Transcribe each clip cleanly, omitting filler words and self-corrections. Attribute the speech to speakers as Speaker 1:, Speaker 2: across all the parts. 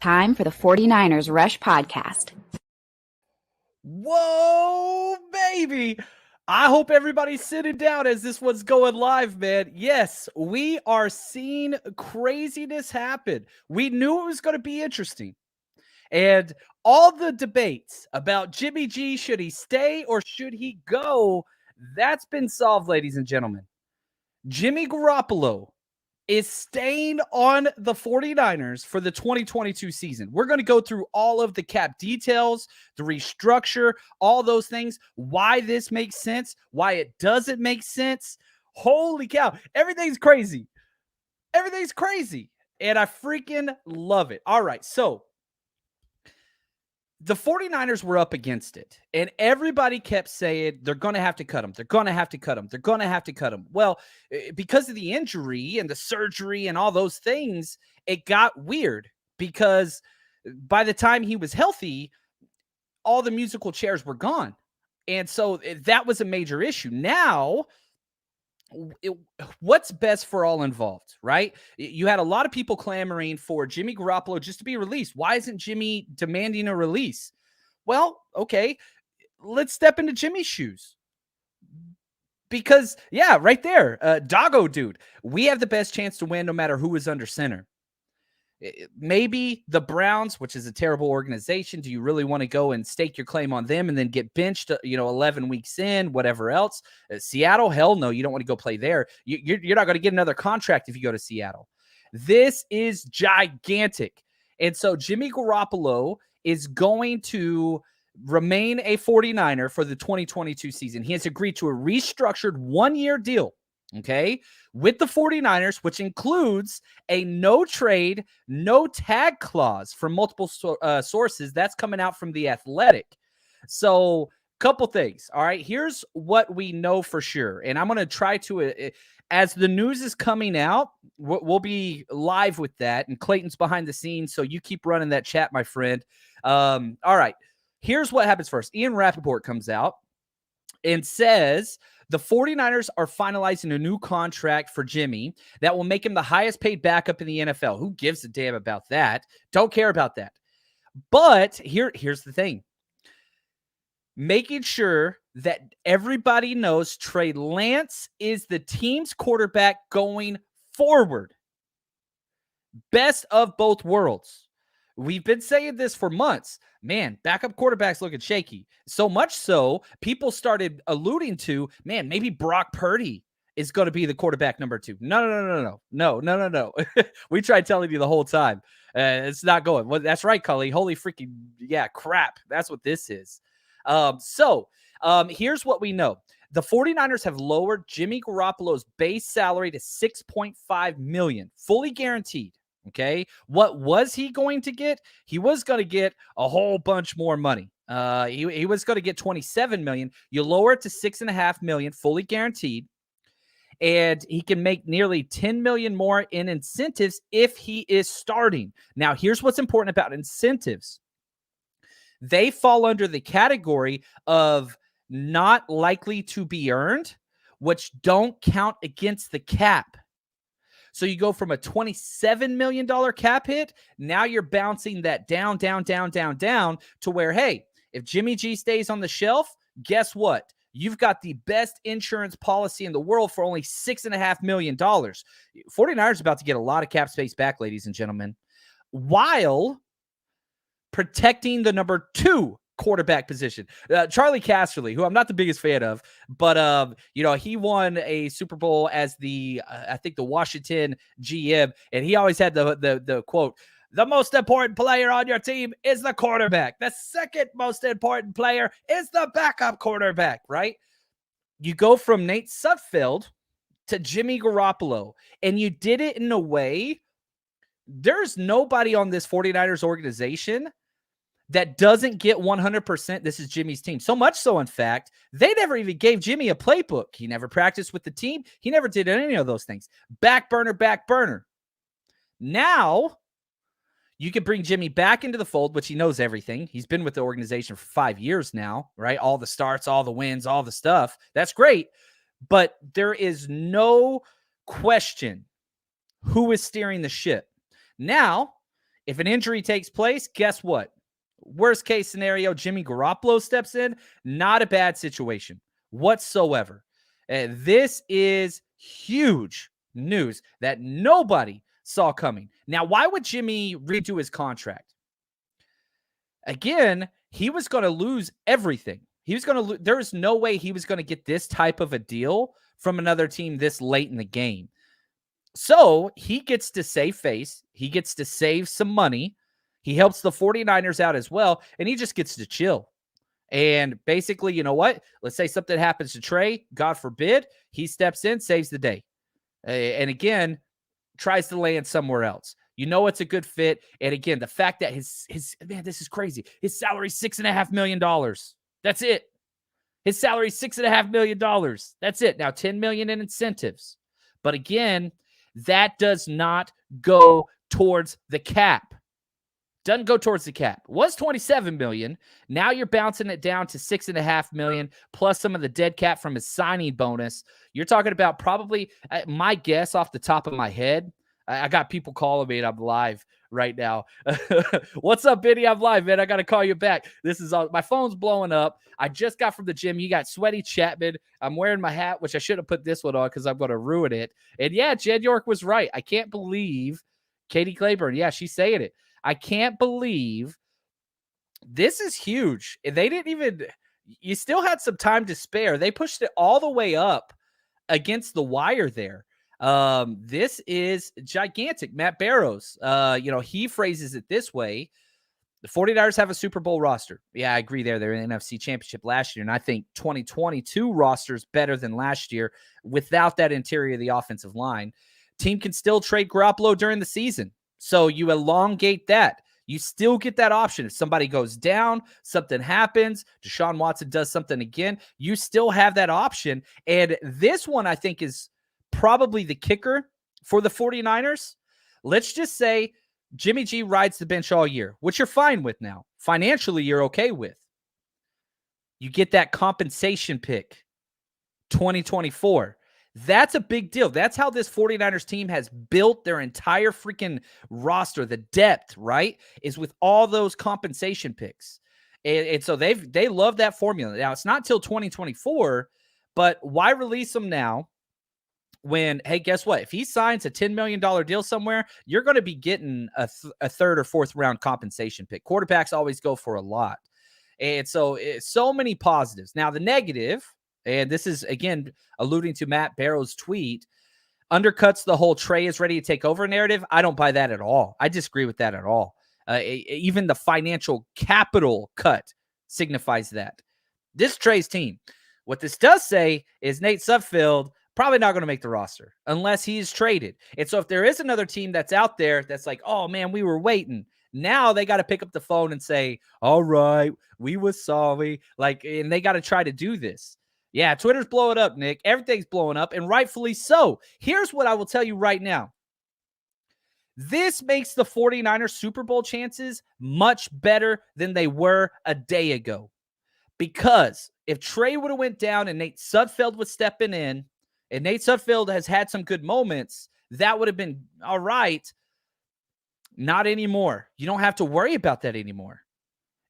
Speaker 1: Time for the 49ers Rush podcast.
Speaker 2: Whoa, baby. I hope everybody's sitting down as this one's going live, man. Yes, we are seeing craziness happen. We knew it was going to be interesting. And all the debates about Jimmy G, should he stay or should he go, that's been solved, ladies and gentlemen. Jimmy Garoppolo is staying on the 49ers for the 2022 season. We're going to go through all of the cap details, the restructure, all those things, why this makes sense, why it doesn't make sense. Holy cow. Everything's crazy. Everything's crazy. And I freaking love it. All right. So the 49ers were up against it, and everybody kept saying they're going to have to cut him. They're going to have to cut him. They're going to have to cut him. Well, because of the injury and the surgery and all those things, it got weird because by the time he was healthy, all the musical chairs were gone. And so that was a major issue. Now, what's best for all involved, right? You had a lot of people clamoring for Jimmy Garoppolo just to be released. Why isn't Jimmy demanding a release? Well, okay, let's step into Jimmy's shoes. Because, yeah, right there, Doggo dude, we have the best chance to win no matter who is under center. Maybe the Browns, which is a terrible organization. Do you really want to go and stake your claim on them and then get benched, 11 weeks in, whatever else? Seattle, hell no, you don't want to go play there. You're not going to get another contract if you go to Seattle. This is gigantic. And so Jimmy Garoppolo is going to remain a 49er for the 2022 season. He has agreed to a restructured one-year deal. Okay, with the 49ers, which includes a no trade, no tag clause from multiple sources. That's coming out from The Athletic. So, couple things. All right, here's what we know for sure. And I'm going to try to, as the news is coming out, we'll be live with that. And Clayton's behind the scenes, so you keep running that chat, my friend. All right, here's what happens first. Ian Rappaport comes out and says the 49ers are finalizing a new contract for Jimmy that will make him the highest paid backup in the NFL. Who gives a damn about that? Don't care about that. But here's the thing. Making sure that everybody knows Trey Lance is the team's quarterback going forward. Best of both worlds. We've been saying this for months. Man, backup quarterback's looking shaky. So much so, people started alluding to, man, maybe Brock Purdy is going to be the quarterback number 2. No. We tried telling you the whole time. It's not going. Well, that's right, Cully. Holy freaking, yeah, crap. That's what this is. Here's what we know. The 49ers have lowered Jimmy Garoppolo's base salary to $6.5 million, fully guaranteed. Okay, what was he going to get? He was going to get a whole bunch more money. He was going to get $27 million. You lower it to $6.5 million, fully guaranteed, and he can make nearly $10 million more in incentives if he is starting. Now, here's what's important about incentives. They fall under the category of not likely to be earned, which don't count against the cap. So you go from a $27 million cap hit. Now you're bouncing that down to where, hey, if Jimmy G stays on the shelf, guess what? You've got the best insurance policy in the world for only $6.5 million. 49ers about to get a lot of cap space back, ladies and gentlemen, while protecting the number 2 quarterback position. Charlie Casserly, who I'm not the biggest fan of, but he won a Super Bowl as the Washington GM, and he always had the quote, the most important player on your team is the quarterback. The second most important player is the backup quarterback, right? You go from Nate Sudfeld to Jimmy Garoppolo, and you did it in a way, there's nobody on this 49ers organization that doesn't get 100%. This is Jimmy's team. So much so, in fact, they never even gave Jimmy a playbook. He never practiced with the team. He never did any of those things. Back burner. Now, you can bring Jimmy back into the fold, which he knows everything. He's been with the organization for 5 years now, right? All the starts, all the wins, all the stuff. That's great. But there is no question who is steering the ship. Now, If an injury takes place, guess what? Worst case scenario, Jimmy Garoppolo steps in. Not a bad situation whatsoever. This is huge news that nobody saw coming. Now, why would Jimmy redo his contract? Again, he was going to lose everything. He was going to there was no way he was going to get this type of a deal from another team this late in the game. So he gets to save face. He gets to save some money. He helps the 49ers out as well, and he just gets to chill. And basically, you know what? Let's say something happens to Trey, God forbid, he steps in, saves the day. And again, tries to land somewhere else. You know it's a good fit. And again, the fact that his man, this is crazy. His salary is $6.5 million. That's it. His salary is $6.5 million. That's it. Now, $10 million in incentives. But again, that does not go towards the cap. Doesn't go towards the cap. It was $27 million. Now you're bouncing it down to $6.5 million, plus some of the dead cap from his signing bonus. You're talking about probably, my guess off the top of my head, I got people calling me and I'm live right now. What's up, Benny? I'm live, man. I got to call you back. This is all, my phone's blowing up. I just got from the gym. You got sweaty Chapman. I'm wearing my hat, which I should have put this one on because I'm going to ruin it. And yeah, Jed York was right. I can't believe Katie Claiborne. Yeah, she's saying it. I can't believe this is huge. They didn't even, you still had some time to spare. They pushed it all the way up against the wire there. This is gigantic. Matt Barrows, he phrases it this way. The 49ers have a Super Bowl roster. Yeah, I agree there. They're in the NFC Championship last year, and I think 2022 roster is better than last year without that interior of the offensive line. Team can still trade Garoppolo during the season. So you elongate that. You still get that option. If somebody goes down, something happens, Deshaun Watson does something again, you still have that option. And this one, I think, is probably the kicker for the 49ers. Let's just say Jimmy G rides the bench all year, which you're fine with now. Financially, you're okay with. You get that compensation pick, 2024. That's a big deal. That's how this 49ers team has built their entire freaking roster. The depth, right, is with all those compensation picks. And so they love that formula. Now, it's not till 2024, but why release them now when, hey, guess what? If he signs a $10 million deal somewhere, you're going to be getting a third or fourth round compensation pick. Quarterbacks always go for a lot. And so so many positives. Now, the negative, and this is, again, alluding to Matt Barrows' tweet, undercuts the whole Trey is ready to take over narrative. I don't buy that at all. I disagree with that at all. Even the financial capital cut signifies that. This Trey's team. What this does say is Nate Sudfeld probably not going to make the roster unless he's traded. And so if there is another team that's out there that's like, oh, man, we were waiting. Now they got to pick up the phone and say, all right, we was sorry. And they got to try to do this. Yeah, Twitter's blowing up, Nick. Everything's blowing up, and rightfully so. Here's what I will tell you right now. This makes the 49ers Super Bowl chances much better than they were a day ago. Because if Trey would have went down and Nate Sudfeld was stepping in, and Nate Sudfeld has had some good moments, that would have been all right. Not anymore. You don't have to worry about that anymore.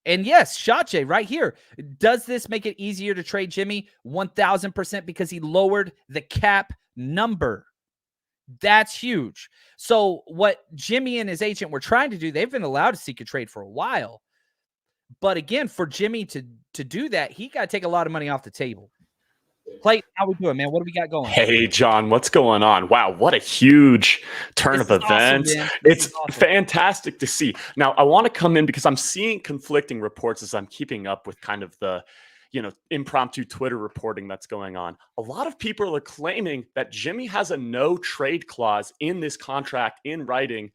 Speaker 2: And yes, Shotjay right here. Does this make it easier to trade Jimmy? 1,000% because he lowered the cap number. That's huge. So what Jimmy and his agent were trying to do, they've been allowed to seek a trade for a while. But again, for Jimmy to do that, he got to take a lot of money off the table. Clayton, how we doing, man? What do we got going?
Speaker 3: Hey, John, what's going on? Wow, what a huge turn of events.
Speaker 2: Awesome,
Speaker 3: it's fantastic to see. Now, I want to come in because I'm seeing conflicting reports as I'm keeping up with kind of the, impromptu Twitter reporting that's going on. A lot of people are claiming that Jimmy has a no trade clause in this contract in writing.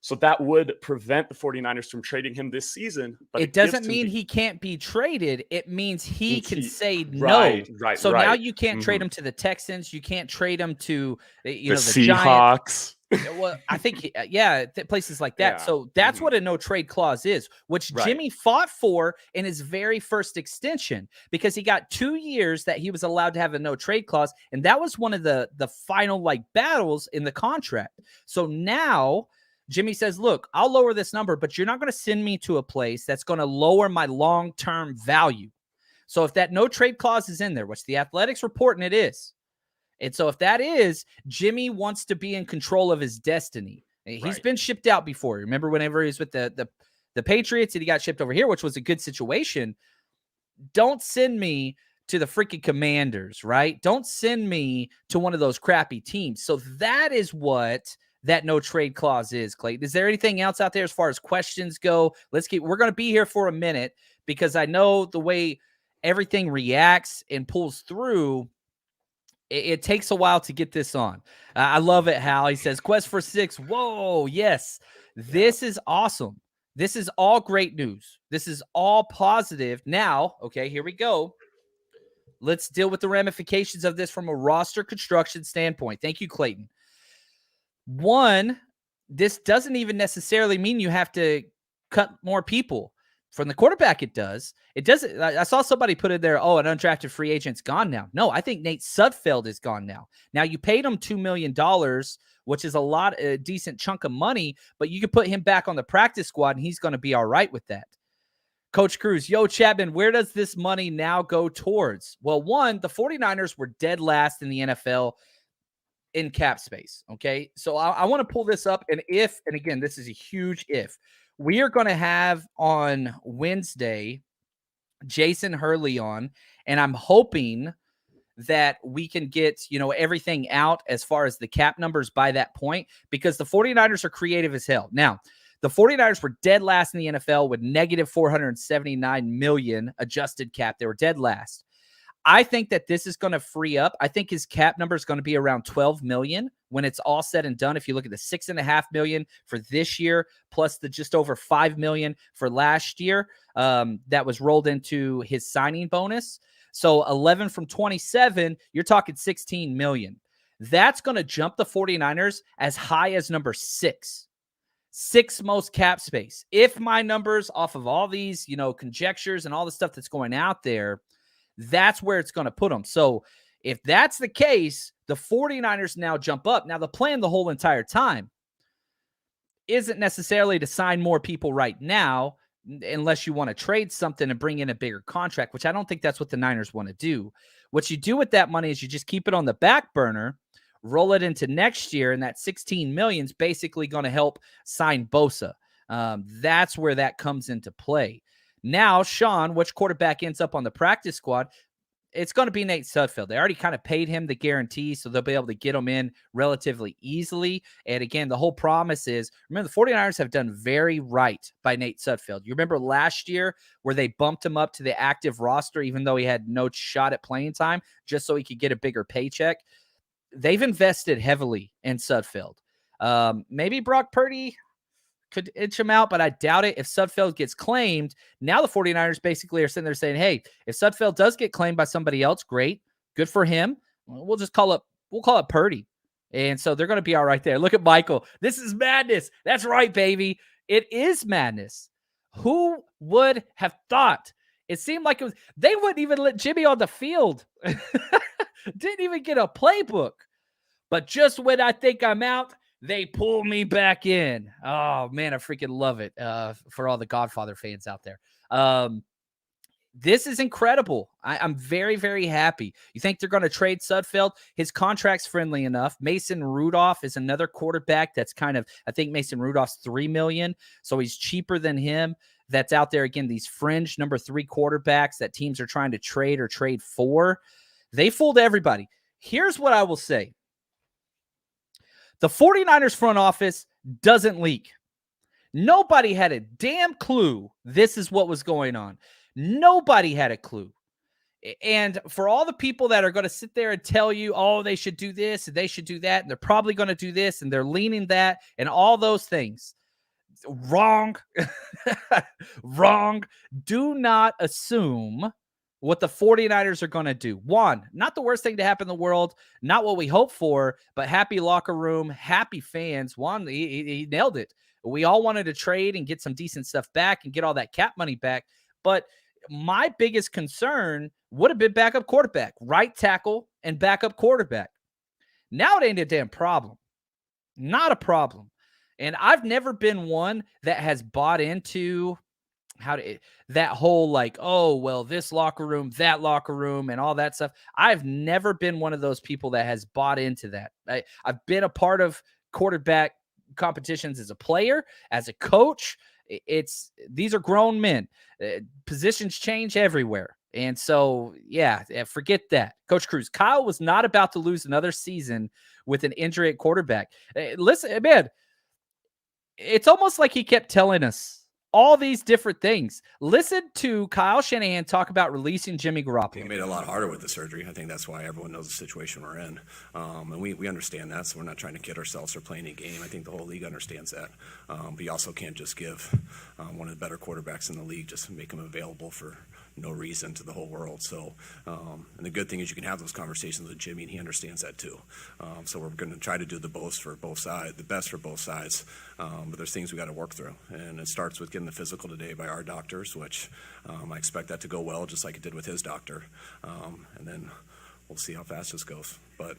Speaker 3: So that would prevent the 49ers from trading him this season. But
Speaker 2: it doesn't mean he can't be traded. It means he can say no.
Speaker 3: Right.
Speaker 2: So now you can't trade him to the Texans. You can't trade him to the
Speaker 3: Seahawks.
Speaker 2: Well, I think, places like that. Yeah. So that's what a no trade clause is, which Jimmy fought for in his very first extension because he got 2 years that he was allowed to have a no trade clause. And that was one of the final battles in the contract. So now Jimmy says, look, I'll lower this number, but you're not going to send me to a place that's going to lower my long-term value. So if that no trade clause is in there, which the Athletics reporting it is, and so if that is, Jimmy wants to be in control of his destiny. He's been shipped out before. Remember whenever he was with the Patriots and he got shipped over here, which was a good situation. Don't send me to the freaking Commanders, right? Don't send me to one of those crappy teams. So that is what that no trade clause is, Clayton. Is there anything else out there as far as questions go? We're going to be here for a minute because I know the way everything reacts and pulls through, it takes a while to get this on. I love it, Hal. He says, Quest for 6. Whoa, yes. This is awesome. This is all great news. This is all positive. Now, okay, here we go. Let's deal with the ramifications of this from a roster construction standpoint. Thank you, Clayton. One, this doesn't even necessarily mean you have to cut more people. From the quarterback, it does. It doesn't. I saw somebody put in there, oh, an undrafted free agent's gone now. No, I think Nate Sudfeld is gone now. Now, you paid him $2 million, which is a decent chunk of money, but you could put him back on the practice squad, and he's going to be all right with that. Coach Cruz, yo, Chapman, where does this money now go towards? Well, one, the 49ers were dead last in the NFL in cap space, okay? So I want to pull this up, and again, this is a huge if. We are going to have on Wednesday Jason Hurley on, and I'm hoping that we can get, everything out as far as the cap numbers by that point, because the 49ers are creative as hell. Now, the 49ers were dead last in the NFL with negative $479 million adjusted cap. They were dead last. I think that this is going to free up. I think his cap number is going to be around $12 million when it's all said and done. If you look at the $6.5 million for this year, plus the just over $5 million for last year, that was rolled into his signing bonus. So 11 from 27, you're talking $16 million. That's going to jump the 49ers as high as number 6. 6th most cap space. If my numbers off of all these, conjectures and all the stuff that's going out there, that's where it's going to put them. So if that's the case, the 49ers now jump up. Now, the plan the whole entire time isn't necessarily to sign more people right now, unless you want to trade something and bring in a bigger contract, which I don't think that's what the Niners want to do. What you do with that money is you just keep it on the back burner, roll it into next year, and that $16 million is basically going to help sign Bosa. That's where that comes into play. Now, Sean, which quarterback ends up on the practice squad? It's going to be Nate Sudfeld. They already kind of paid him the guarantee, so they'll be able to get him in relatively easily. And again, the whole promise is, remember, the 49ers have done very right by Nate Sudfeld. You remember last year where they bumped him up to the active roster, even though he had no shot at playing time, just so he could get a bigger paycheck? They've invested heavily in Sudfeld. Maybe Brock Purdy could inch him out, but I doubt it. If Sudfeld gets claimed, now the 49ers basically are sitting there saying, hey, if Sudfeld does get claimed by somebody else, great. Good for him. We'll call it Purdy. And so they're going to be all right there. Look at Michael. This is madness. That's right, baby. It is madness. Who would have thought? It seemed like they wouldn't even let Jimmy on the field. Didn't even get a playbook. But just when I think I'm out, they pull me back in. Oh, man, I freaking love it for all the Godfather fans out there. This is incredible. I'm very, very happy. You think they're going to trade Sudfeld? His contract's friendly enough. Mason Rudolph is another quarterback that's I think Mason Rudolph's $3 million, so he's cheaper than him. That's out there. Again, these fringe number 3 quarterbacks that teams are trying to trade or trade for. They fooled everybody. Here's what I will say. The 49ers front office doesn't leak. Nobody had a damn clue this is what was going on. Nobody had a clue. And for all the people that are going to sit there and tell you, oh, they should do this and they should do that, and they're probably going to do this and they're leaning that and all those things. Wrong. Wrong. Do not assume what the 49ers are going to do. One, not the worst thing to happen in the world, not what we hope for, but happy locker room, happy fans. One, he nailed it. We all wanted to trade and get some decent stuff back and get all that cap money back. But my biggest concern would have been backup quarterback, right tackle and backup quarterback. Now it ain't a damn problem. Not a problem. And I've never been one that has bought into that whole like, oh, well, this locker room, that locker room, and all that stuff. I've never been one of those people that has bought into that. I've been a part of quarterback competitions as a player, as a coach. These are grown men. Positions change everywhere. And so, yeah, forget that. Coach Cruz, Kyle was not about to lose another season with an injury at quarterback. Listen, man, it's almost like he kept telling us all these different things. Listen to Kyle Shanahan talk about releasing Jimmy Garoppolo.
Speaker 4: It made it a lot harder with the surgery. I think that's why everyone knows the situation we're in. And we understand that, so we're not trying to kid ourselves or play any game. I think the whole league understands that. But you also can't just give one of the better quarterbacks in the league, just make him available for no reason to the whole world. So, and the good thing is you can have those conversations with Jimmy, and he understands that too. So we're going to try to do the best for both sides. But there's things we got to work through, and it starts with getting the physical today by our doctors, which I expect that to go well, just like it did with his doctor. And then we'll see how fast this goes.
Speaker 2: But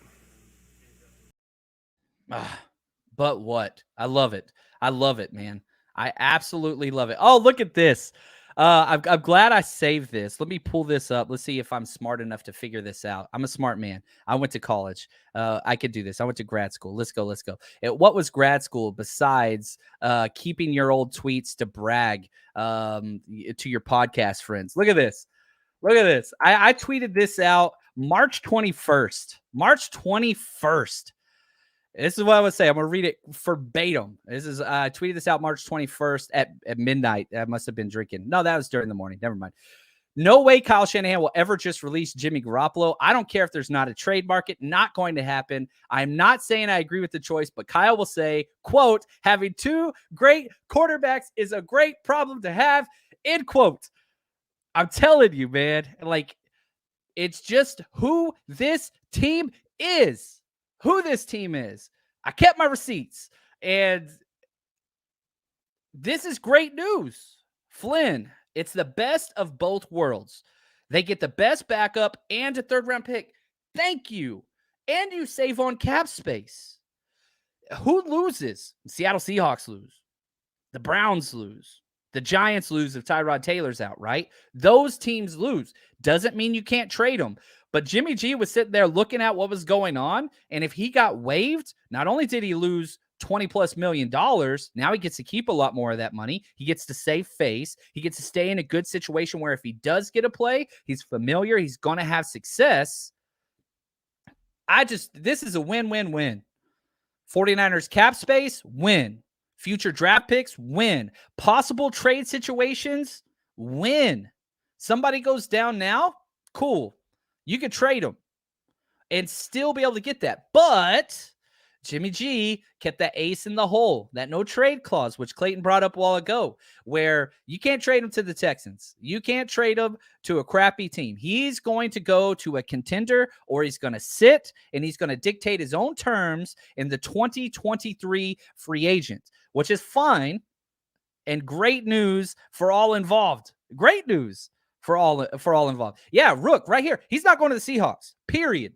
Speaker 2: what? I love it. I love it, man. I absolutely love it. Oh, look at this. I'm glad I saved this. Let me pull this up. Let's see if I'm smart enough to figure this out. I'm a smart man. I went to college. I could do this. I went to grad school. Let's go. What was grad school besides keeping your old tweets to brag to your podcast friends? Look at this. I tweeted this out March 21st. This is what I would say. I'm going to read it verbatim. I tweeted this out March 21st at midnight. I must have been drinking. No, that was during the morning. Never mind. No way Kyle Shanahan will ever just release Jimmy Garoppolo. I don't care if there's not a trade market. Not going to happen. I'm not saying I agree with the choice, but Kyle will say, quote, having two great quarterbacks is a great problem to have, end quote. I'm telling you, man, like, it's just who this team is. I kept my receipts, and this is great news. Flynn, it's the best of both worlds. They get the best backup and a third-round pick. Thank you. And you save on cap space. Who loses? The Seattle Seahawks lose. The Browns lose. The Giants lose if Tyrod Taylor's out, right? Those teams lose. Doesn't mean you can't trade them. But Jimmy G was sitting there looking at what was going on. And if he got waived, not only did he lose $20+ million, now he gets to keep a lot more of that money. He gets to save face. He gets to stay in a good situation where if he does get a play, he's familiar. He's going to have success. This is a win-win-win. 49ers cap space, win. Future draft picks, win. Possible trade situations, win. Somebody goes down now, cool. You could trade them and still be able to get that. But Jimmy G kept that ace in the hole, that no trade clause, which Clayton brought up a while ago, where you can't trade him to the Texans. You can't trade him to a crappy team. He's going to go to a contender, or he's going to sit and he's going to dictate his own terms in the 2023 free agent, which is fine and great news for all involved. Great news for all involved. Yeah, Rook right here. He's not going to the Seahawks. Period.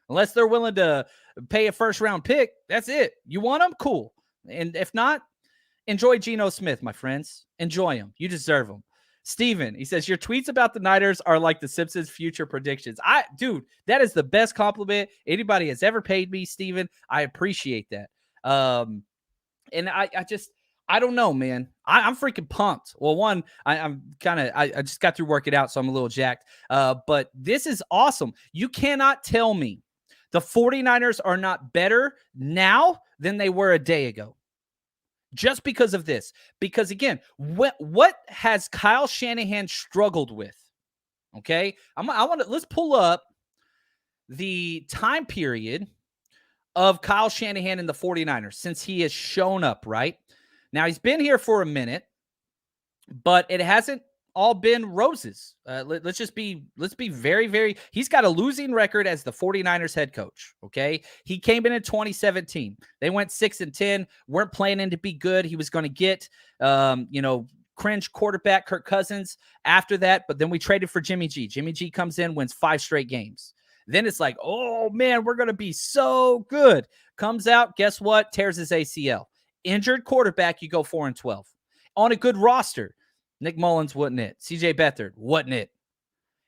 Speaker 2: Unless they're willing to pay a first-round pick, that's it. You want them? Cool. And if not, enjoy Geno Smith, my friends. Enjoy him. You deserve him. Steven, he says, your tweets about the Niners are like the Simpsons future predictions. Dude, that is the best compliment anybody has ever paid me, Steven. I appreciate that. And I don't know, man. I'm freaking pumped. Well, one, I just got through working out, so I'm a little jacked. But this is awesome. You cannot tell me the 49ers are not better now than they were a day ago. Just because of this. Because, again, what has Kyle Shanahan struggled with? Okay? Let's pull up the time period of Kyle Shanahan and the 49ers since he has shown up, right? Now, he's been here for a minute, but it hasn't all been roses. Let's be very, very, he's got a losing record as the 49ers head coach, okay? He came in 2017. They went 6-10, weren't planning to be good. He was going to get, cringe quarterback Kirk Cousins after that, but then we traded for Jimmy G. Jimmy G comes in, wins 5 straight games. Then it's like, oh, man, we're going to be so good. Comes out, guess what? Tears his ACL. Injured quarterback, you go 4-12. On a good roster, Nick Mullins wasn't it. CJ Beathard wasn't it.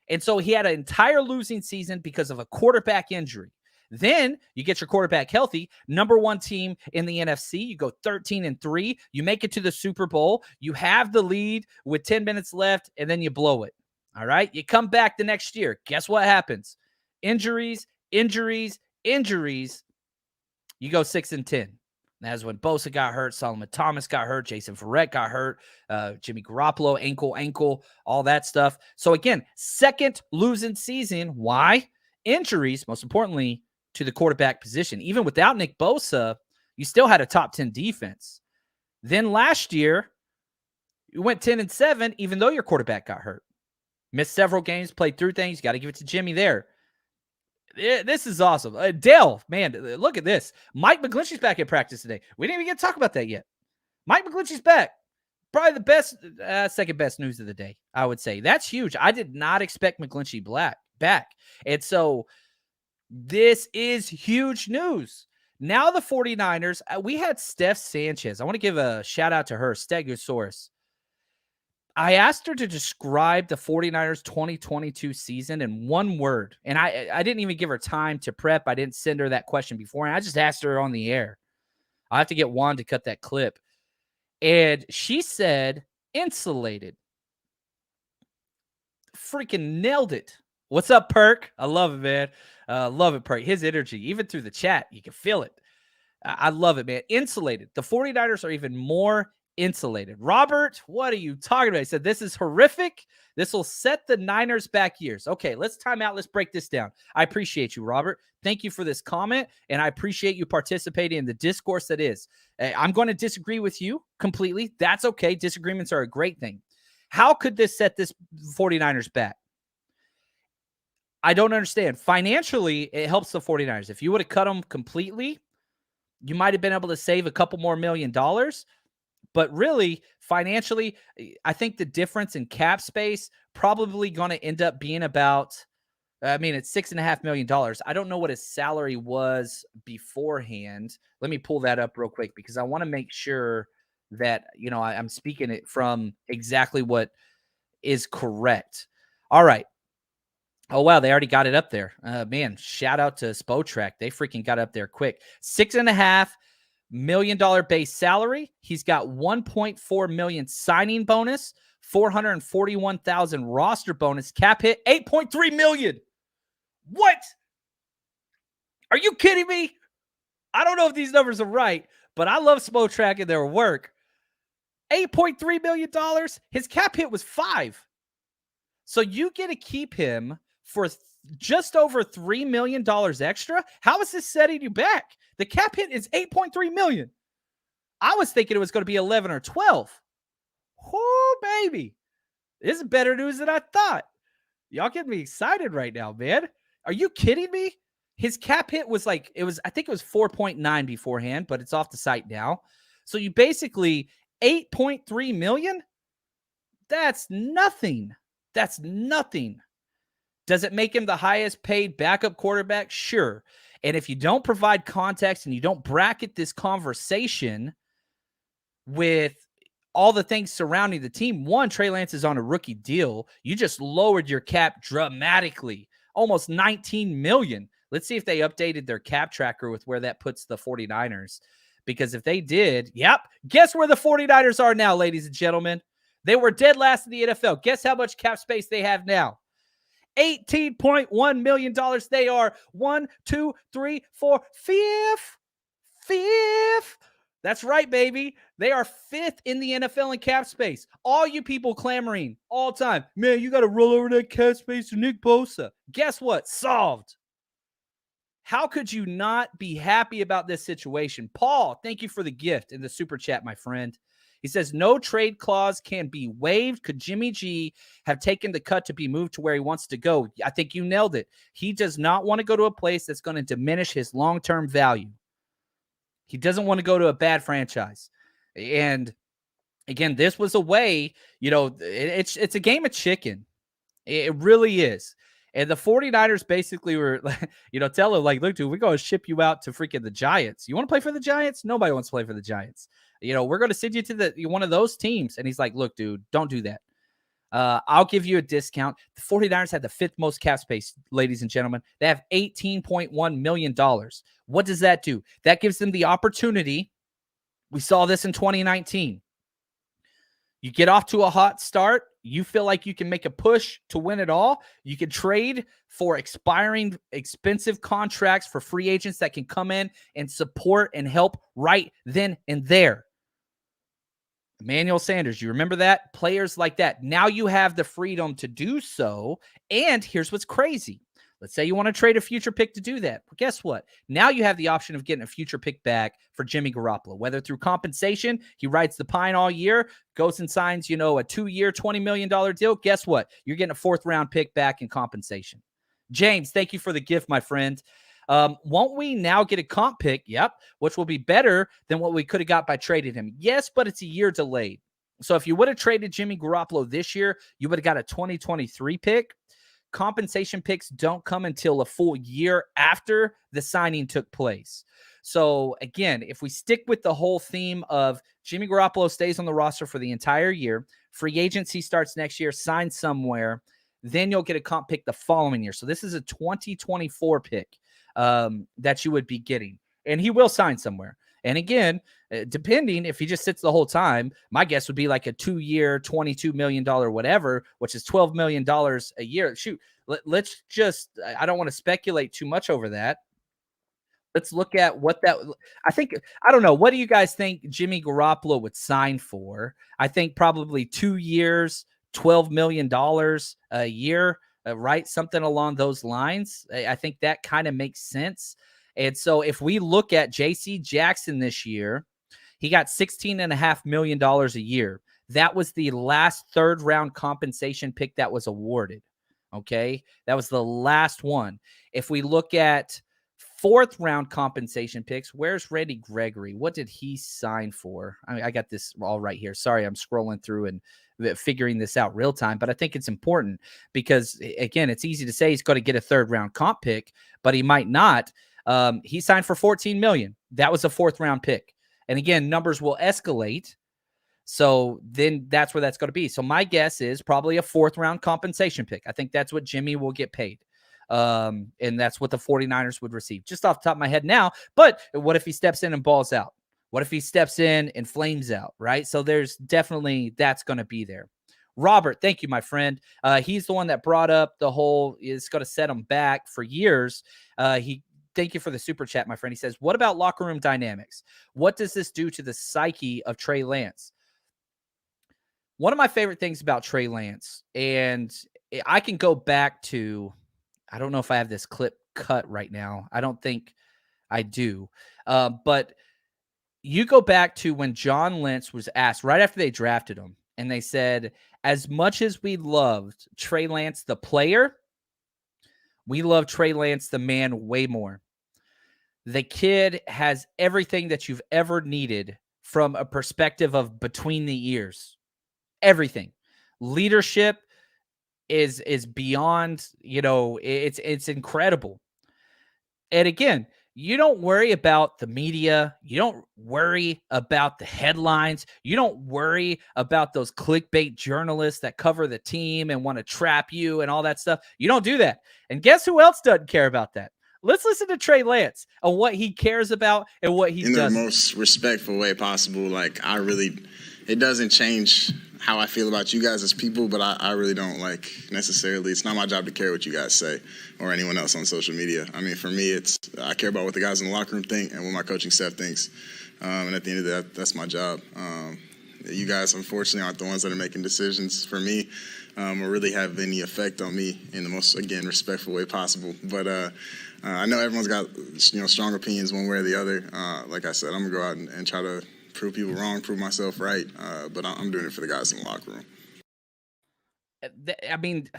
Speaker 2: And so he had an entire losing season because of a quarterback injury. Then you get your quarterback healthy, number one team in the NFC. You go 13-3. You make it to the Super Bowl. You have the lead with 10 minutes left, and then you blow it. All right? You come back the next year. Guess what happens? Injuries. You go 6-10. That's when Bosa got hurt, Solomon Thomas got hurt, Jason Verrett got hurt, Jimmy Garoppolo, ankle, all that stuff. So again, second losing season. Why? Injuries, most importantly, to the quarterback position. Even without Nick Bosa, you still had a top 10 defense. Then last year, you went 10-7, even though your quarterback got hurt. Missed several games, played through things. You got to give it to Jimmy there. This is awesome. Dale, man, look at this. Mike McGlinchey's back at practice today. We didn't even get to talk about that yet. Mike McGlinchey's back. Probably the best, second best news of the day, I would say. That's huge. I did not expect McGlinchey back. And so this is huge news. Now the 49ers, we had Steph Sanchez. I want to give a shout out to her, Stegosaurus. I asked her to describe the 49ers 2022 season in one word. And I didn't even give her time to prep. I didn't send her that question before. And I just asked her on the air. I have to get Juan to cut that clip. And she said, insulated. Freaking nailed it. What's up, Perk? I love it, man. Love it, Perk. His energy, even through the chat, you can feel it. I love it, man. Insulated. The 49ers are even more insulated. Robert, what are you talking about? He said, this is horrific. This will set the Niners back years. Okay, let's time out. Let's break this down. I appreciate you, Robert. Thank you for this comment, and I appreciate you participating in the discourse that is. I'm going to disagree with you completely. That's okay. Disagreements are a great thing. How could this set this 49ers back? I don't understand. Financially, it helps the 49ers. If you would have cut them completely, you might have been able to save a couple more $1 million. But really, financially, I think the difference in cap space probably going to end up being about, it's $6.5 million. I don't know what his salary was beforehand. Let me pull that up real quick because I want to make sure that, I'm speaking it from exactly what is correct. All right. Oh, wow. They already got it up there. Man, shout out to Spotrac. They freaking got up there quick. $6.5 million base salary. He's got $1.4 million signing bonus, $441,000 roster bonus, cap hit, $8.3 million. What? Are you kidding me? I don't know if these numbers are right, but I love Spotrac and their work. $8.3 million. His cap hit was $5 million. So you get to keep him for just over $3 million extra. How is this setting you back? The cap hit is $8.3 million. I was thinking it was going to be 11 or 12. Oh, baby. This is better news than I thought. Y'all getting me excited right now, man. Are you kidding me? His cap hit was I think it was 4.9 beforehand, but it's off the site now. So you basically $8.3 million. That's nothing. That's nothing. Does it make him the highest paid backup quarterback? Sure. And if you don't provide context and you don't bracket this conversation with all the things surrounding the team, one, Trey Lance is on a rookie deal. You just lowered your cap dramatically, almost $19 million. Let's see if they updated their cap tracker with where that puts the 49ers. Because if they did, guess where the 49ers are now, ladies and gentlemen? They were dead last in the NFL. Guess how much cap space they have now? $18.1 million. They are 1, 2, 3, 4, fifth. That's right, baby. They are fifth in the NFL in cap space. All you people clamoring all time, man, you got to roll over that cap space to Nick Bosa. Guess what? Solved. How could you not be happy about this situation? Paul, thank you for the gift in the super chat, my friend. He says, no trade clause can be waived. Could Jimmy G have taken the cut to be moved to where he wants to go? I think you nailed it. He does not want to go to a place that's going to diminish his long-term value. He doesn't want to go to a bad franchise. And again, this was a way, it's a game of chicken. It really is. And the 49ers basically were, tell him, like, look, dude, we're going to ship you out to freaking the Giants. You want to play for the Giants? Nobody wants to play for the Giants. We're going to send you to one of those teams. And he's like, look, dude, don't do that. I'll give you a discount. The 49ers had the 5th most cap space, ladies and gentlemen. They have $18.1 million. What does that do? That gives them the opportunity. We saw this in 2019. You get off to a hot start. You feel like you can make a push to win it all. You can trade for expiring expensive contracts for free agents that can come in and support and help right then and there. Emmanuel Sanders, you remember that? Players like that. Now you have the freedom to do so. And here's what's crazy. Let's say you want to trade a future pick to do that. Well, guess what? Now you have the option of getting a future pick back for Jimmy Garoppolo, whether through compensation, he rides the pine all year, goes and signs, a 2-year, $20 million deal. Guess what? You're getting a 4th round pick back in compensation. James, thank you for the gift, my friend. Won't we now get a comp pick? Yep. Which will be better than what we could have got by trading him. Yes, but it's a year delayed. So if you would have traded Jimmy Garoppolo this year, you would have got a 2023 pick. Compensation picks don't come until a full year after the signing took place. So again, if we stick with the whole theme of Jimmy Garoppolo stays on the roster for the entire year, free agency starts next year, sign somewhere, then you'll get a comp pick the following year. So this is a 2024 pick that you would be getting, and he will sign somewhere. And again, depending if he just sits the whole time, my guess would be like a 2-year, $22 million whatever, which is $12 million a year. Shoot, let's just, I don't want to speculate too much over that. Let's look at what that, I don't know. What do you guys think Jimmy Garoppolo would sign for? I think probably 2 years, $12 million a year, right? Something along those lines. I think that kind of makes sense. And so if we look at J.C. Jackson this year, he got $16.5 million a year. That was the last 3rd round compensation pick that was awarded. Okay. That was the last one. If we look at 4th round compensation picks, where's Randy Gregory? What did he sign for? I got this all right here. Sorry, I'm scrolling through and figuring this out real time, but I think it's important because, again, it's easy to say he's going to get a 3rd round comp pick, but he might not. He signed for $14 million. That was a 4th round pick. And again, numbers will escalate. So then that's where that's going to be. So my guess is probably a 4th round compensation pick. I think that's what Jimmy will get paid. And that's what the 49ers would receive just off the top of my head now. But what if he steps in and balls out? What if he steps in and flames out? Right. So there's definitely, that's going to be there. Robert, thank you, my friend. He's the one that brought up the whole, it's going to set him back for years. Thank you for the super chat, my friend. He says, what about locker room dynamics? What does this do to the psyche of Trey Lance? One of my favorite things about Trey Lance, and I can go back to, I don't know if I have this clip cut right now. I don't think I do. But you go back to when John Lynch was asked right after they drafted him, and they said, as much as we loved Trey Lance, the player, we love Trey Lance, the man, way more. The kid has everything that you've ever needed from a perspective of between the ears. Everything. Leadership is beyond, it's incredible. And again, you don't worry about the media. You don't worry about the headlines. You don't worry about those clickbait journalists that cover the team and want to trap you and all that stuff. You don't do that. And guess who else doesn't care about that? Let's listen to Trey Lance and what he cares about and what he does.
Speaker 5: In the most respectful way possible. It doesn't change how I feel about you guys as people, but I really don't necessarily. It's not my job to care what you guys say or anyone else on social media. I mean, for me, I care about what the guys in the locker room think and what my coaching staff thinks. And at the end of that, that's my job. You guys, unfortunately, aren't the ones that are making decisions for me or really have any effect on me in the most, again, respectful way possible. But I know everyone's got, strong opinions one way or the other. Like I said, I'm going to go out and try to prove people wrong, prove myself right. But I'm doing it for the guys in the locker room.
Speaker 2: I mean,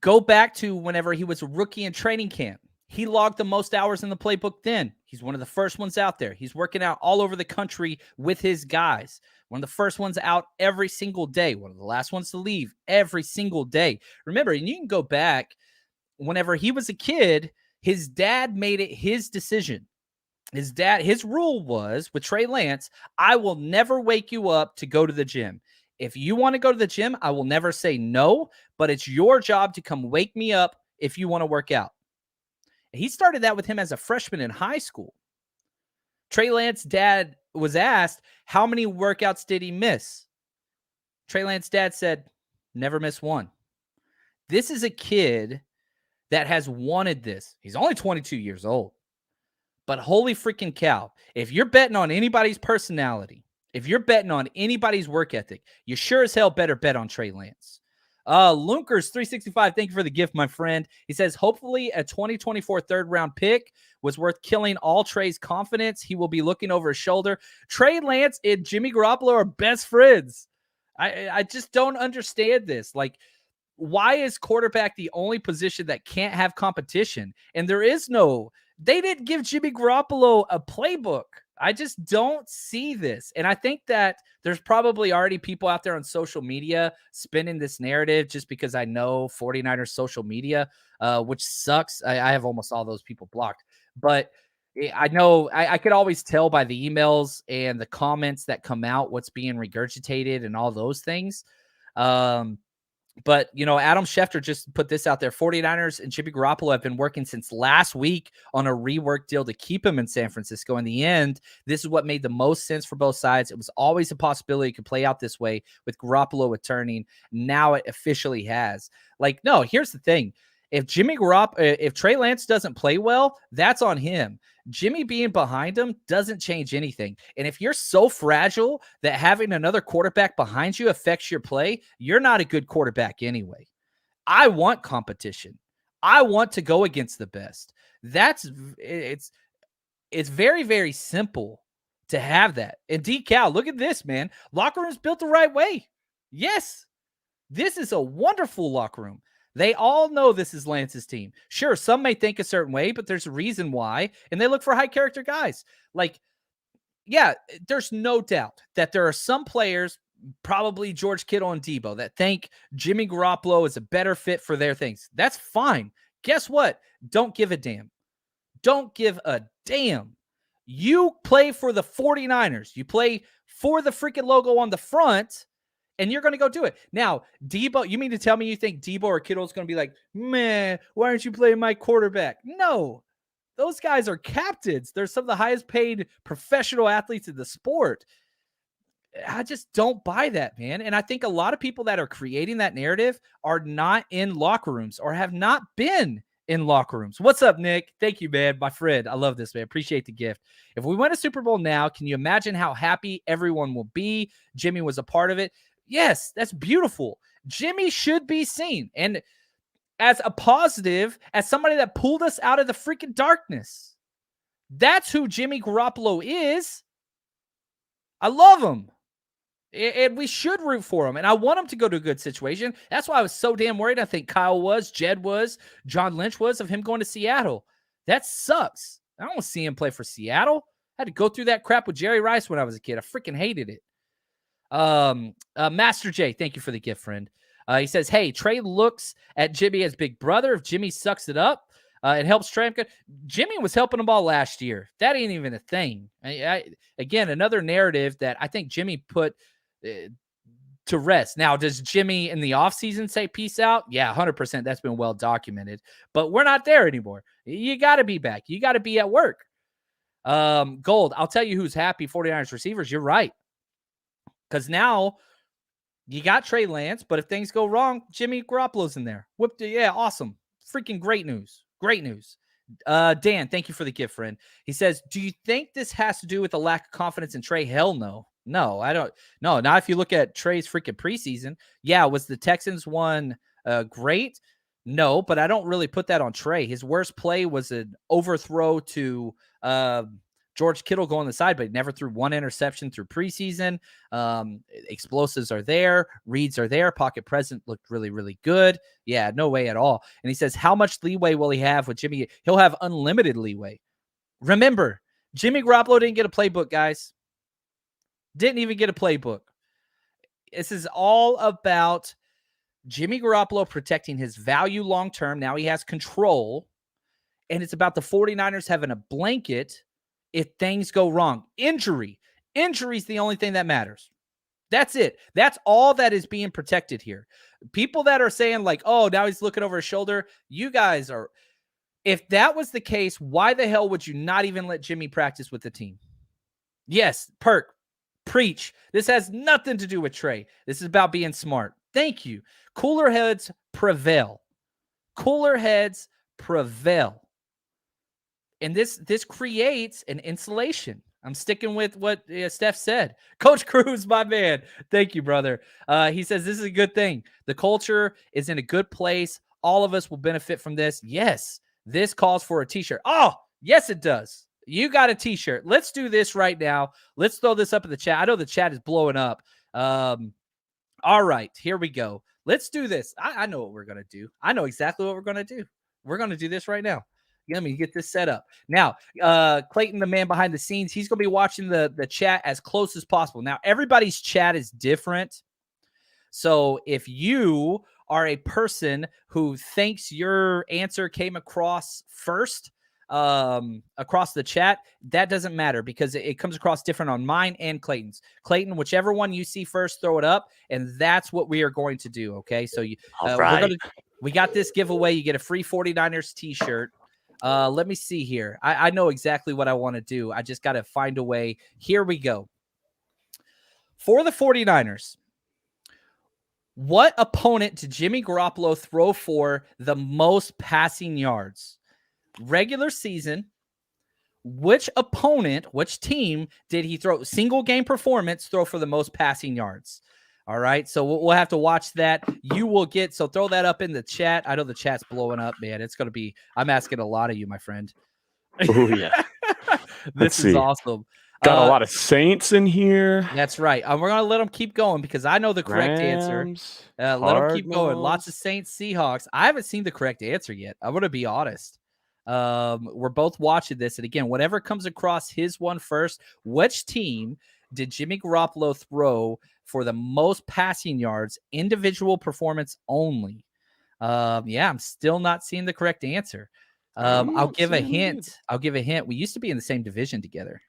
Speaker 2: go back to whenever he was a rookie in training camp. He logged the most hours in the playbook then. He's one of the first ones out there. He's working out all over the country with his guys. One of the first ones out every single day. One of the last ones to leave every single day. Remember, and you can go back whenever he was a kid, his dad made it his decision. His rule was with Trey Lance, I will never wake you up to go to the gym. If you want to go to the gym, I will never say no, but it's your job to come wake me up if you want to work out. He started that with him as a freshman in high school. Trey Lance's dad was asked, how many workouts did he miss? Trey Lance's dad said, never miss one. This is a kid that has wanted this. He's only 22 years old. But holy freaking cow, if you're betting on anybody's personality, if you're betting on anybody's work ethic, you sure as hell better bet on Trey Lance. Lunkers365, thank you for the gift, my friend. He says, hopefully a 2024 third-round pick was worth killing all Trey's confidence. He will be looking over his shoulder. Trey Lance and Jimmy Garoppolo are best friends. I just don't understand this. Like, why is quarterback the only position that can't have competition? And there is no... They didn't give Jimmy Garoppolo a playbook. I just don't see this. And I think that there's probably already people out there on social media spinning this narrative just because I know 49ers social media, which sucks. I have almost all those people blocked. But I know I could always tell by the emails and the comments that come out what's being regurgitated and all those things. But, you know, Adam Schefter just put this out there. 49ers and Jimmy Garoppolo have been working since last week on a rework deal to keep him in San Francisco. In the end, this is what made the most sense for both sides. It was always a possibility it could play out this way with Garoppolo returning. Now it officially has. Like, no, here's the thing. If Trey Lance doesn't play well, that's on him. Jimmy being behind him doesn't change anything. And if you're so fragile that having another quarterback behind you affects your play, you're not a good quarterback anyway. I want competition. I want to go against the best. It's very, very simple to have that. And D-Cal, look at this, man. Locker room's built the right way. Yes, this is a wonderful locker room. They all know this is Lance's team. Sure, some may think a certain way, but there's a reason why, and they look for high-character guys. Like, yeah, there's no doubt that there are some players, probably George Kittle and Debo, that think Jimmy Garoppolo is a better fit for their things. That's fine. Guess what? Don't give a damn. Don't give a damn. You play for the 49ers. You play for the freaking logo on the front, and you're going to go do it. Now, Debo, you mean to tell me you think Debo or Kittle is going to be like, man, why aren't you playing my quarterback? No, those guys are captains. They're some of the highest paid professional athletes in the sport. I just don't buy that, man. And I think a lot of people that are creating that narrative are not in locker rooms or have not been in locker rooms. What's up, Nick? Thank you, man. My friend. I love this, man. Appreciate the gift. If we win a Super Bowl now, can you imagine how happy everyone will be? Jimmy was a part of it. Yes, that's beautiful. Jimmy should be seen. And as a positive, as somebody that pulled us out of the freaking darkness. That's who Jimmy Garoppolo is. I love him. And we should root for him. And I want him to go to a good situation. That's why I was so damn worried. I think Kyle was, Jed was, John Lynch was, of him going to Seattle. That sucks. I don't want to see him play for Seattle. I had to go through that crap with Jerry Rice when I was a kid. I freaking hated it. Master J, thank you for the gift, friend. He says, hey, Trey looks at Jimmy as big brother. If Jimmy sucks it up, it helps Trey. Jimmy was helping them all last year. That ain't even a thing. Again, another narrative that I think Jimmy put to rest. Now, does Jimmy in the offseason say peace out? Yeah, 100%. That's been well documented. But we're not there anymore. You got to be back. You got to be at work. Gold, I'll tell you who's happy, 49ers receivers. You're right. Because now you got Trey Lance, but if things go wrong, Jimmy Garoppolo's in there. Whooped it. Yeah, awesome. Freaking great news. Great news. Dan, thank you for the gift, friend. He says, do you think this has to do with a lack of confidence in Trey? Hell no. No, I don't. No, not if you look at Trey's freaking preseason. Yeah, was the Texans one great? No, but I don't really put that on Trey. His worst play was an overthrow to George Kittle going on the side, but he never threw one interception through preseason. Explosives are there. Reads are there. Pocket present looked really, really good. Yeah, no way at all. And he says, how much leeway will he have with Jimmy? He'll have unlimited leeway. Remember, Jimmy Garoppolo didn't get a playbook, guys. Didn't even get a playbook. This is all about Jimmy Garoppolo protecting his value long-term. Now he has control. And it's about the 49ers having a blanket if things go wrong. Injury is the only thing that matters. That's it. That's all that is being protected here. People that are saying like, oh, now he's looking over his shoulder. You guys are, if that was the case, why the hell would you not even let Jimmy practice with the team? Yes, Perk, preach. This has nothing to do with Trey. This is about being smart. Thank you. Cooler heads prevail. Cooler heads prevail. And this creates an insulation. I'm sticking with what Steph said. Coach Cruz, my man. Thank you, brother. He says this is a good thing. The culture is in a good place. All of us will benefit from this. Yes, this calls for a t-shirt. Oh, yes, it does. You got a t-shirt. Let's do this right now. Let's throw this up in the chat. I know the chat is blowing up. All right, here we go. Let's do this. I know what we're going to do. I know exactly what we're going to do. We're going to do this right now. Let me get this set up. Now, Clayton, the man behind the scenes, he's going to be watching the chat as close as possible. Now, everybody's chat is different. So if you are a person who thinks your answer came across first across the chat, that doesn't matter because it comes across different on mine and Clayton's. Clayton, whichever one you see first, throw it up, and that's what we are going to do, okay? So we got this giveaway. You get a free 49ers t-shirt. Let me see here. I know exactly what I want to do. I just got to find a way. Here we go. For the 49ers, what opponent did Jimmy Garoppolo throw for the most passing yards? Regular season. Which opponent, which team did he throw? Single game performance, throw for the most passing yards. All right, so we'll have to watch that. You will get, so throw that up in the chat. I know the chat's blowing up, man. It's going to be, I'm asking a lot of you, my friend.
Speaker 3: Oh, yeah.
Speaker 2: This is awesome.
Speaker 3: Got a lot of Saints in here.
Speaker 2: That's right. We're going to let them keep going because I know the correct answer. Let them keep going. Lots of Saints, Seahawks. I haven't seen the correct answer yet. I'm going to be honest. We're both watching this. And again, whatever comes across his one first, which team did Jimmy Garoppolo throw for the most passing yards, individual performance only? Yeah, I'm still not seeing the correct answer. I'll give a hint. We used to be in the same division together.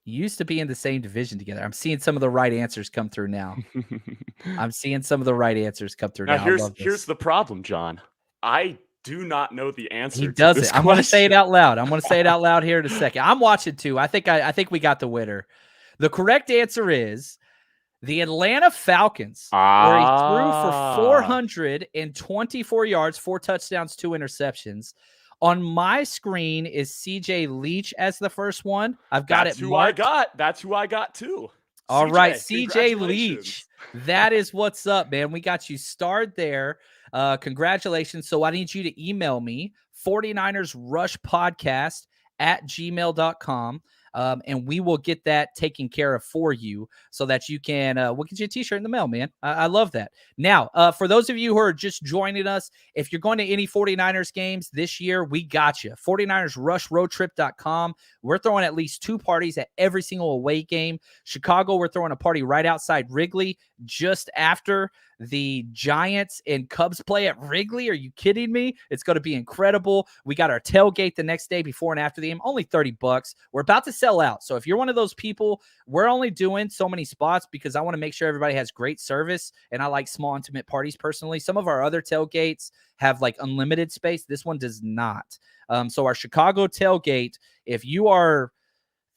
Speaker 2: I'm seeing some of the right answers come through now. Now,
Speaker 3: here's the problem, John. I do not know the answer.
Speaker 2: He doesn't. I'm going to say it out loud. Here in a second. I'm watching too. I think we got the winner. The correct answer is the Atlanta Falcons, where he threw for 424 yards, 4 touchdowns, 2 interceptions. On my screen is CJ Leach as the first one. I've got
Speaker 3: That's
Speaker 2: it.
Speaker 3: That's who I got too.
Speaker 2: All right, CJ Leach. That is what's up, man. We got you starred there. Congratulations. So I need you to email me 49ersrushpodcast@gmail.com. And we will get that taken care of for you so that you can, we'll get you a t-shirt in the mail, man. I love that. Now, for those of you who are just joining us, if you're going to any 49ers games this year, we got you. 49ersrushroadtrip.com. We're throwing at least 2 parties at every single away game. Chicago, we're throwing a party right outside Wrigley just after the Giants and Cubs play at Wrigley. Are you kidding me? It's going to be incredible. We got our tailgate the next day before and after the game, only $30. We're about to sell out. So if you're one of those people, we're only doing so many spots because I want to make sure everybody has great service. And I like small, intimate parties personally. Some of our other tailgates have like unlimited space. This one does not. So our Chicago tailgate, if you are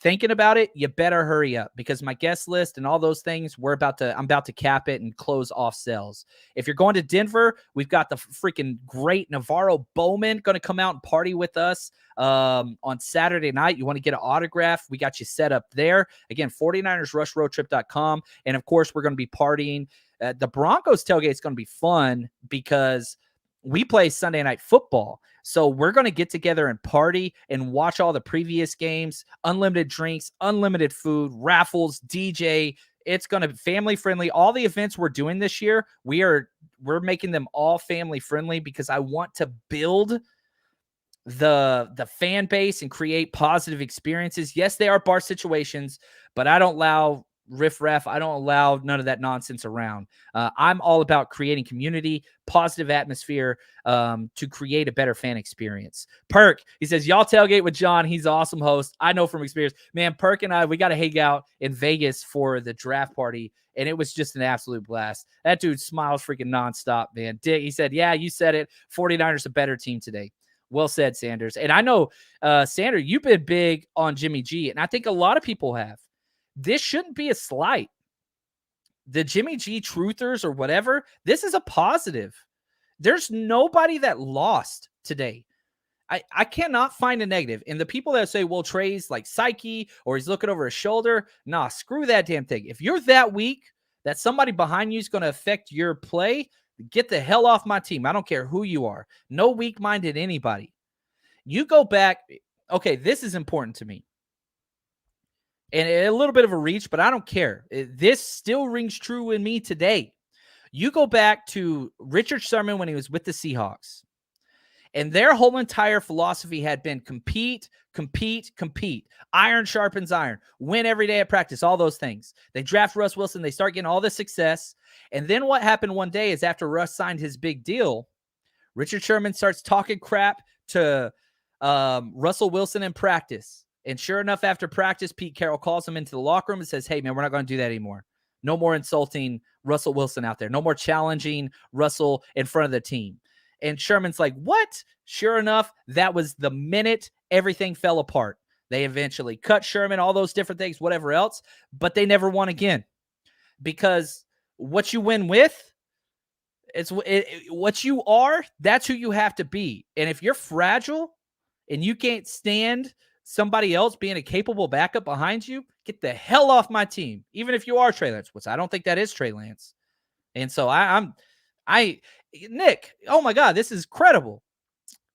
Speaker 2: thinking about it, you better hurry up because my guest list and all those things, I'm about to cap it and close off sales. If you're going to Denver, we've got the freaking great Navarro Bowman going to come out and party with us on Saturday night. You want to get an autograph? We got you set up there. Again, 49ersrushroadtrip.com. And of course, we're going to be partying. The Broncos tailgate is going to be fun because we play Sunday Night Football. So we're going to get together and party and watch all the previous games, unlimited drinks, unlimited food, raffles, DJ. It's going to be family friendly. All the events we're doing this year, we're making them all family friendly because I want to build the fan base and create positive experiences. Yes, they are bar situations, but I don't allow riffraff. I don't allow none of that nonsense around. I'm all about creating community, positive atmosphere, to create a better fan experience. Perk, he says, y'all tailgate with John. He's an awesome host. I know from experience. Man, Perk and I, we got to hang out in Vegas for the draft party, and it was just an absolute blast. That dude smiles freaking nonstop, man. Dick, he said, yeah, you said it. 49ers a better team today. Well said, Sanders. And I know, Sanders, you've been big on Jimmy G, and I think a lot of people have. This shouldn't be a slight. The Jimmy G truthers or whatever, this is a positive. There's nobody that lost today. I cannot find a negative. And the people that say, well, Trey's like psyche or he's looking over his shoulder, nah, screw that damn thing. If you're that weak that somebody behind you is going to affect your play, get the hell off my team. I don't care who you are. No weak-minded anybody. You go back. Okay, this is important to me. And a little bit of a reach, but I don't care. This still rings true in me today. You go back to Richard Sherman when he was with the Seahawks, and their whole entire philosophy had been compete, compete, compete. Iron sharpens iron. Win every day at practice, all those things. They draft Russ Wilson. They start getting all this success. And then what happened one day is after Russ signed his big deal, Richard Sherman starts talking crap to Russell Wilson in practice. And sure enough, after practice, Pete Carroll calls him into the locker room and says, hey, man, we're not going to do that anymore. No more insulting Russell Wilson out there. No more challenging Russell in front of the team. And Sherman's like, what? Sure enough, that was the minute everything fell apart. They eventually cut Sherman, all those different things, whatever else, but they never won again. Because what you win with, what you are, that's who you have to be. And if you're fragile and you can't stand somebody else being a capable backup behind you, get the hell off my team. Even if you are Trey Lance, which I don't think that is Trey Lance. And so Nick, oh my God, this is credible.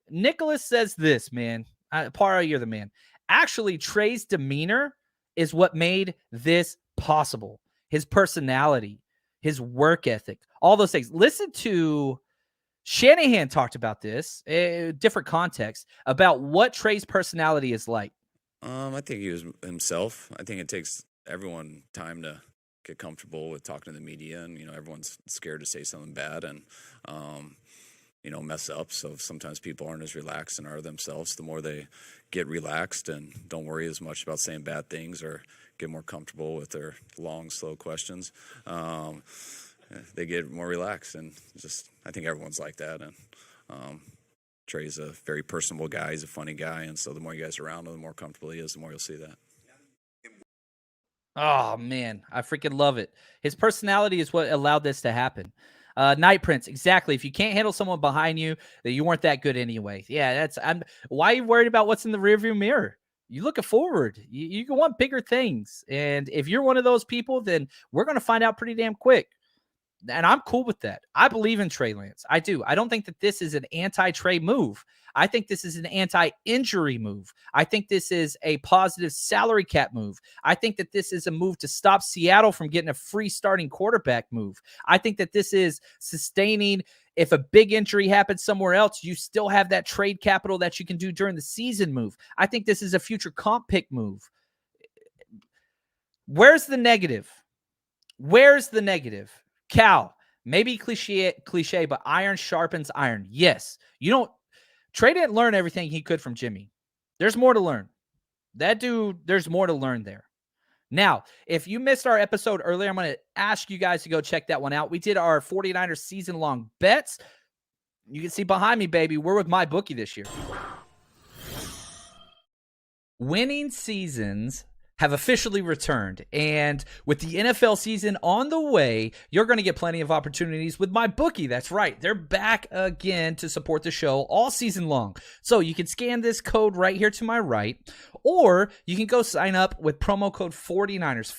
Speaker 2: Nicholas says this, man. Para, you're the man. Actually, Trey's demeanor is what made this possible. His personality, his work ethic, all those things. Listen to Shanahan talked about this, different context, about what Trey's personality is like.
Speaker 6: I think he was himself. I think it takes everyone time to get comfortable with talking to the media, and everyone's scared to say something bad and mess up. So sometimes people aren't as relaxed and are themselves. The more they get relaxed and don't worry as much about saying bad things or get more comfortable with their long, slow questions, they get more relaxed, and I think everyone's like that. And Trey's a very personable guy. He's a funny guy, and so the more you guys are around him, the more comfortable he is, the more you'll see that.
Speaker 2: Oh man, I freaking love it. His personality is what allowed this to happen. Night Prince, exactly. If you can't handle someone behind you, then you weren't that good anyway. Yeah, why are you worried about what's in the rearview mirror? You looking forward. You can want bigger things, and if you're one of those people, then we're going to find out pretty damn quick. And I'm cool with that. I believe in Trey Lance. I do. I don't think that this is an anti-Trey move. I think this is an anti-injury move. I think this is a positive salary cap move. I think that this is a move to stop Seattle from getting a free starting quarterback move. I think that this is sustaining. If a big injury happens somewhere else, you still have that trade capital that you can do during the season move. I think this is a future comp pick move. Where's the negative? Where's the negative? Cal, maybe cliche, but iron sharpens iron. Yes. Trey didn't learn everything he could from Jimmy. There's more to learn. That dude, there's more to learn there. Now, if you missed our episode earlier, I'm going to ask you guys to go check that one out. We did our 49ers season-long bets. You can see behind me, baby, we're with my bookie this year. Winning seasons have officially returned, and with the NFL season on the way, you're going to get plenty of opportunities with my bookie. That's right. They're back again to support the show all season long. So you can scan this code right here to my right, or you can go sign up with promo code 49ers,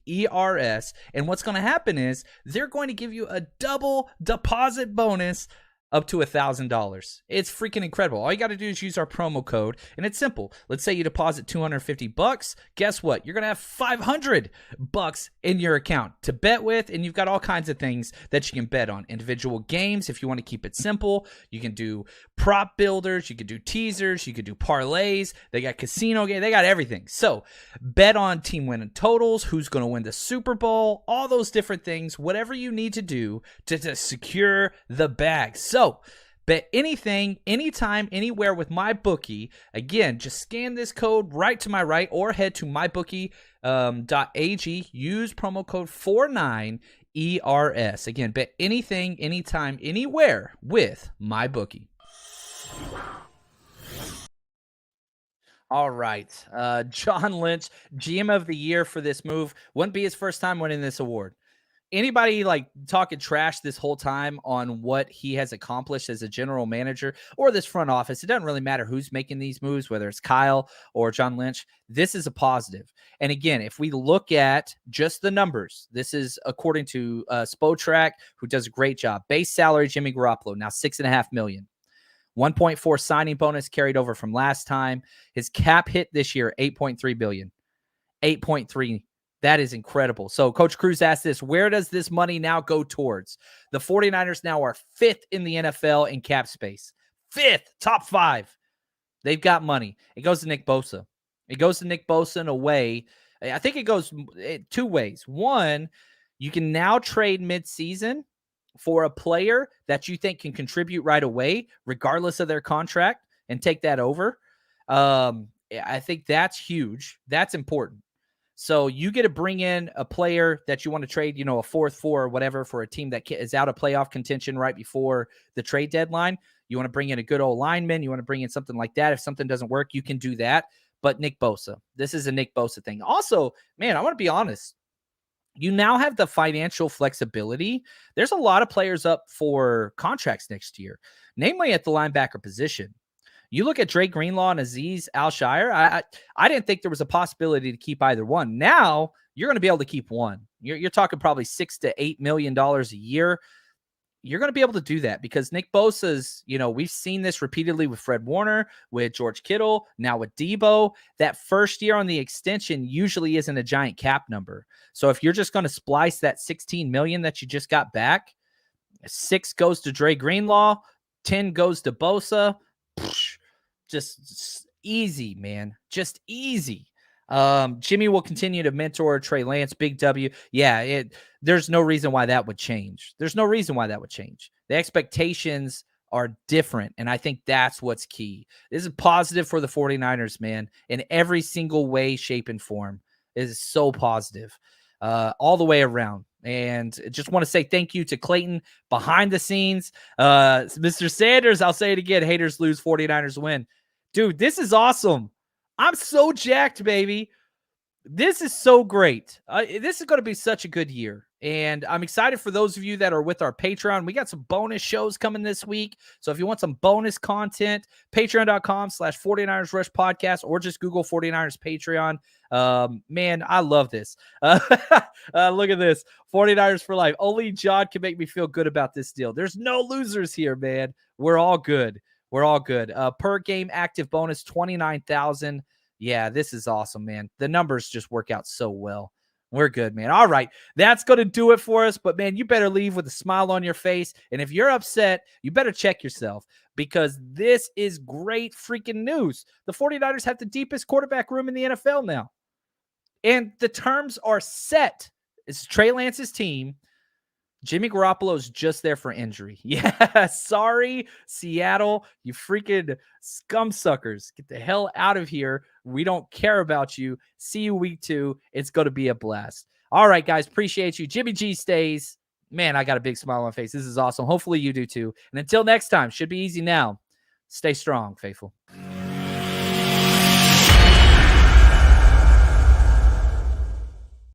Speaker 2: 49ERS, and what's going to happen is they're going to give you a double deposit bonus up to $1,000. It's freaking incredible. All you got to do is use our promo code, and it's simple. Let's say you deposit $250. Guess what? You're going to have $500 in your account to bet with, and you've got all kinds of things that you can bet on. Individual games, if you want to keep it simple. You can do prop builders. You can do teasers. You can do parlays. They got casino games. They got everything. So bet on team winning totals, who's going to win the Super Bowl, all those different things, whatever you need to do to secure the bag. So bet anything, anytime, anywhere with MyBookie. Again, just scan this code right to my right or head to mybookie.ag. Use promo code 49ERS. Again, bet anything, anytime, anywhere with MyBookie. All right. John Lynch, GM of the year for this move. Wouldn't be his first time winning this award. Anybody like talking trash this whole time on what he has accomplished as a general manager or this front office, it doesn't really matter who's making these moves, whether it's Kyle or John Lynch. This is a positive. And again, if we look at just the numbers, this is according to Spotrac, who does a great job. Base salary, Jimmy Garoppolo, now $6.5 million. 1.4 signing bonus carried over from last time. His cap hit this year, $8.3 billion. 8.3. That is incredible. So Coach Cruz asked this, where does this money now go towards? The 49ers now are 5th in the NFL in cap space. 5th, top 5. They've got money. It goes to Nick Bosa. It goes to Nick Bosa in a way. I think it goes 2 ways. One, you can now trade midseason for a player that you think can contribute right away, regardless of their contract, and take that over. I think that's huge. That's important. So you get to bring in a player that you want to trade, a 4th or whatever for a team that is out of playoff contention right before the trade deadline. You want to bring in a good old lineman. You want to bring in something like that. If something doesn't work, you can do that. But Nick Bosa, this is a Nick Bosa thing. Also, man, I want to be honest. You now have the financial flexibility. There's a lot of players up for contracts next year, namely at the linebacker position. You look at Drake Greenlaw and Azeez Al-Shire, I didn't think there was a possibility to keep either one. Now you're going to be able to keep one. You're talking probably $6 to $8 million a year. You're going to be able to do that because Nick Bosa's, we've seen this repeatedly with Fred Warner, with George Kittle, now with Debo. That first year on the extension usually isn't a giant cap number. So if you're just going to splice that $16 million that you just got back, 6 goes to Dre Greenlaw, 10 goes to Bosa. Just easy, man. Just easy. Jimmy will continue to mentor Trey Lance. Big W. Yeah, there's no reason why that would change. There's no reason why that would change. The expectations are different, and I think that's what's key. This is positive for the 49ers, man, in every single way, shape, and form. It is so positive all the way around. And just want to say thank you to Clayton behind the scenes. Mr. Sanders, I'll say it again. Haters lose, 49ers win. Dude, this is awesome. I'm so jacked, baby. This is so great. This is going to be such a good year. And I'm excited for those of you that are with our Patreon. We got some bonus shows coming this week. So if you want some bonus content, patreon.com/49ers Rush Podcast, or just Google 49ers Patreon. Man, I love this. Look at this. 49ers for life. Only John can make me feel good about this deal. There's no losers here, man. We're all good. We're all good. Per game active bonus, 29,000. Yeah, this is awesome, man. The numbers just work out so well. We're good, man. All right. That's going to do it for us. But, man, you better leave with a smile on your face. And if you're upset, you better check yourself because this is great freaking news. The 49ers have the deepest quarterback room in the NFL now. And the terms are set. It's Trey Lance's team. Jimmy Garoppolo's just there for injury. Yeah, sorry, Seattle. You freaking scum suckers. Get the hell out of here. We don't care about you. See you week 2. It's going to be a blast. All right, guys. Appreciate you. Jimmy G stays. Man, I got a big smile on my face. This is awesome. Hopefully you do too. And until next time, should be easy now. Stay strong, faithful.